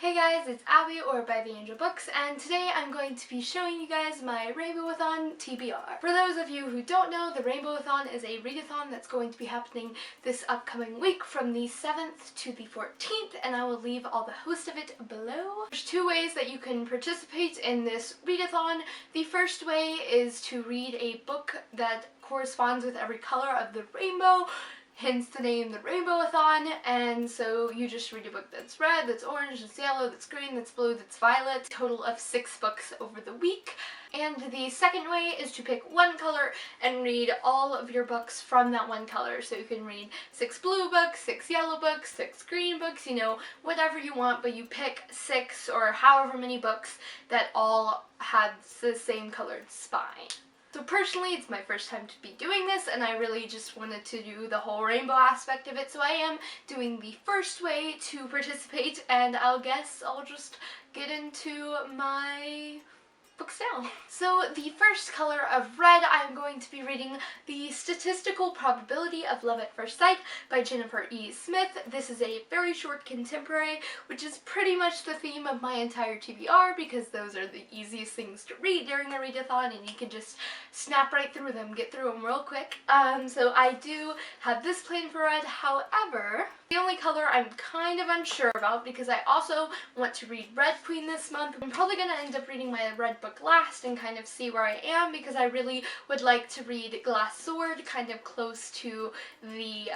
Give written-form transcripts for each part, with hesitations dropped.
Hey guys, it's Abby or By the Angel Books, and today I'm going to be showing you guys my Rainbow-A-Thon TBR. For those of you who don't know, the Rainbow-A-Thon is a read-a-thon that's going to be happening this upcoming week from the 7th to the 14th, and I will leave all the host of it below. There's two ways that you can participate in this read-a-thon. The first way is to read a book that corresponds with every color of the rainbow, hence the name, the Rainbow-A-Thon, and so you just read a book that's red, that's orange, that's yellow, that's green, that's blue, that's violet, a total of 6 books over the week. And the second way is to pick one color and read all of your books from that one color. So you can read 6 blue books, 6 yellow books, 6 green books, you know, whatever you want, but you pick 6 or however many books that all had the same colored spine. So personally, it's my first time to be doing this, and I really just wanted to do the whole rainbow aspect of it, so I am doing the first way to participate, and I'll just get into my books now. So the first color of red, I'm going to be reading The Statistical Probability of Love at First Sight by Jennifer E. Smith. This is a very short contemporary, which is pretty much the theme of my entire TBR because those are the easiest things to read during a read-a-thon and you can just snap right through them, get through them real quick. So I do have this planned for red. However, the only color I'm kind of unsure about because I also want to read Red Queen this month. I'm probably going to end up reading my red book last and kind of see where I am because I really would like to read Glass Sword kind of close to the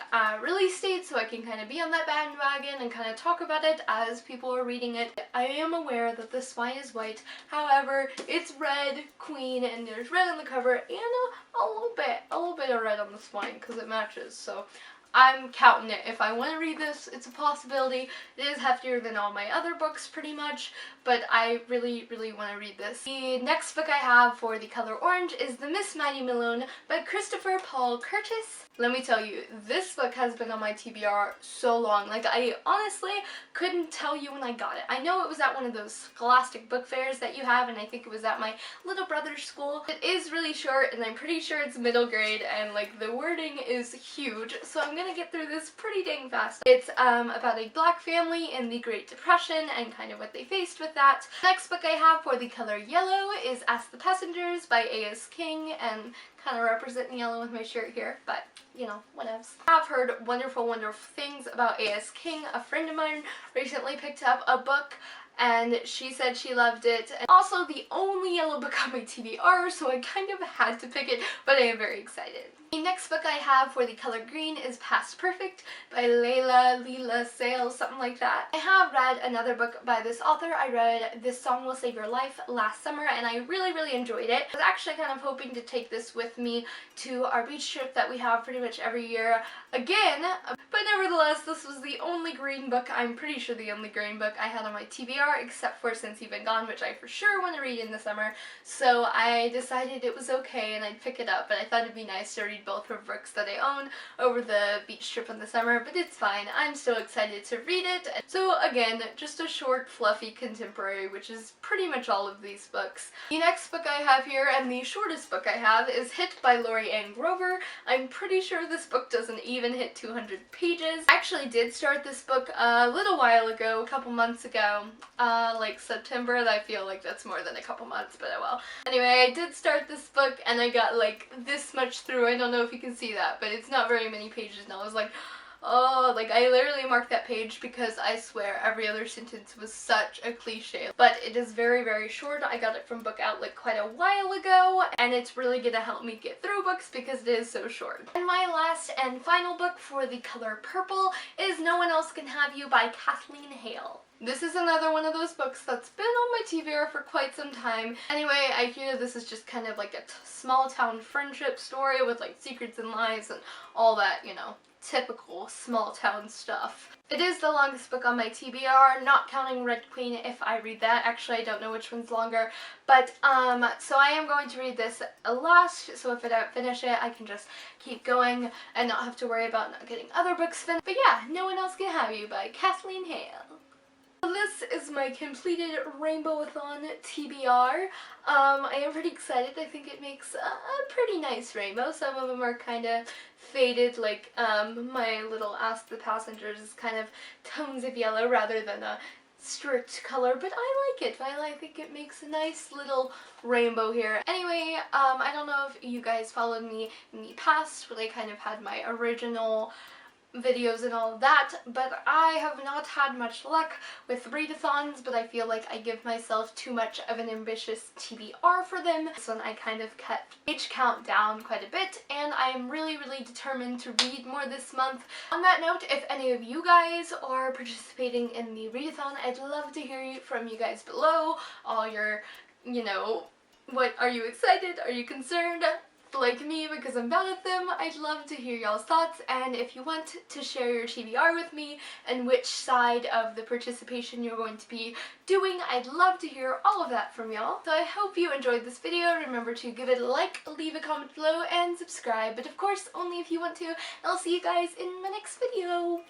release date so I can kind of be on that bandwagon and kind of talk about it as people are reading it. I am aware that the spine is white, however it's Red Queen and there's red on the cover and a little bit of red on the spine because it matches, so I'm counting it. If I want to read this, it's a possibility. It is heftier than all my other books pretty much, but I really want to read this. The next book I have for the color orange is The Miss Mighty Malone by Christopher Paul Curtis. Let me tell you, this book has been on my TBR so long. Like, I honestly couldn't tell you when I got it. I know it was at one of those scholastic book fairs that you have, and I think it was at my little brother's school. It is really short, and I'm pretty sure it's middle grade, and like the wording is huge, so I'm gonna get through this pretty dang fast. It's about a black family in the Great Depression and kind of what they faced with that. Next book I have for the color yellow is Ask the Passengers by A.S. King, and kind of representing yellow with my shirt here, but you know, whatevs. I've heard wonderful things about A.S. King. A friend of mine recently picked up a book and she said she loved it. And also the only yellow book on my TBR, so I kind of had to pick it, but I am very excited. The next book I have for the color green is Past Perfect by Leila Sales, something like that. I have read another book by this author. I read This Song Will Save Your Life last summer and I really enjoyed it. I was actually kind of hoping to take this with me to our beach trip that we have pretty much every year again, but nevertheless this was the only green book, I'm pretty sure the only green book I had on my TBR except for Since You've Been Gone, which I for sure want to read in the summer, so I decided it was okay and I'd pick it up, but I thought it'd be nice to read both her books that I own over the beach trip in the summer, but it's fine. I'm still excited to read it. So again, just a short, fluffy contemporary, which is pretty much all of these books. The next book I have here, and the shortest book I have, is Hit by Lori Ann Grover. I'm pretty sure this book doesn't even hit 200 pages. I actually did start this book a little while ago, a couple months ago, like September. I feel like that's more than a couple months, but oh well. Anyway, I did start this book and I got like this much through. I don't know if you can see that, but it's not very many pages and I was like, oh, like I literally marked that page because I swear every other sentence was such a cliche. But it is very short. I got it from Book Outlet quite a while ago and it's really gonna help me get through books because it is so short. And my last and final book for the color purple is No One Else Can Have You by Kathleen Hale. This is another one of those books that's been on my TBR for quite some time. Anyway, I hear this is just kind of like a small town friendship story with like secrets and lies and all that, you know, typical small town stuff. It is the longest book on my TBR, not counting Red Queen if I read that. Actually, I don't know which one's longer, but so I am going to read this last, so if I don't finish it, I can just keep going and not have to worry about not getting other books finished. But yeah, No One Else Can Have You by Kathleen Hale. This is my completed Rainbow-A-Thon TBR. I am pretty excited. I think it makes a pretty nice rainbow. Some of them are kind of faded, like my little Ask the Passengers is kind of tones of yellow rather than a strict color, but I like it. I think it makes a nice little rainbow here. Anyway, I don't know if you guys followed me in the past when I kind of had my original videos and all of that, but I have not had much luck with read-a-thons, but I feel like I give myself too much of an ambitious TBR for them, so I kind of cut page count down quite a bit, and I am really determined to read more this month. On that note, if any of you guys are participating in the read-a-thon, I'd love to hear from you guys below. All your, what, are you excited? Are you concerned? Like me, because I'm bad at them. I'd love to hear y'all's thoughts, and if you want to share your TBR with me and which side of the participation you're going to be doing, I'd love to hear all of that from y'all. So I hope you enjoyed this video. Remember to give it a like, leave a comment below, and subscribe, but of course only if you want to, and I'll see you guys in my next video.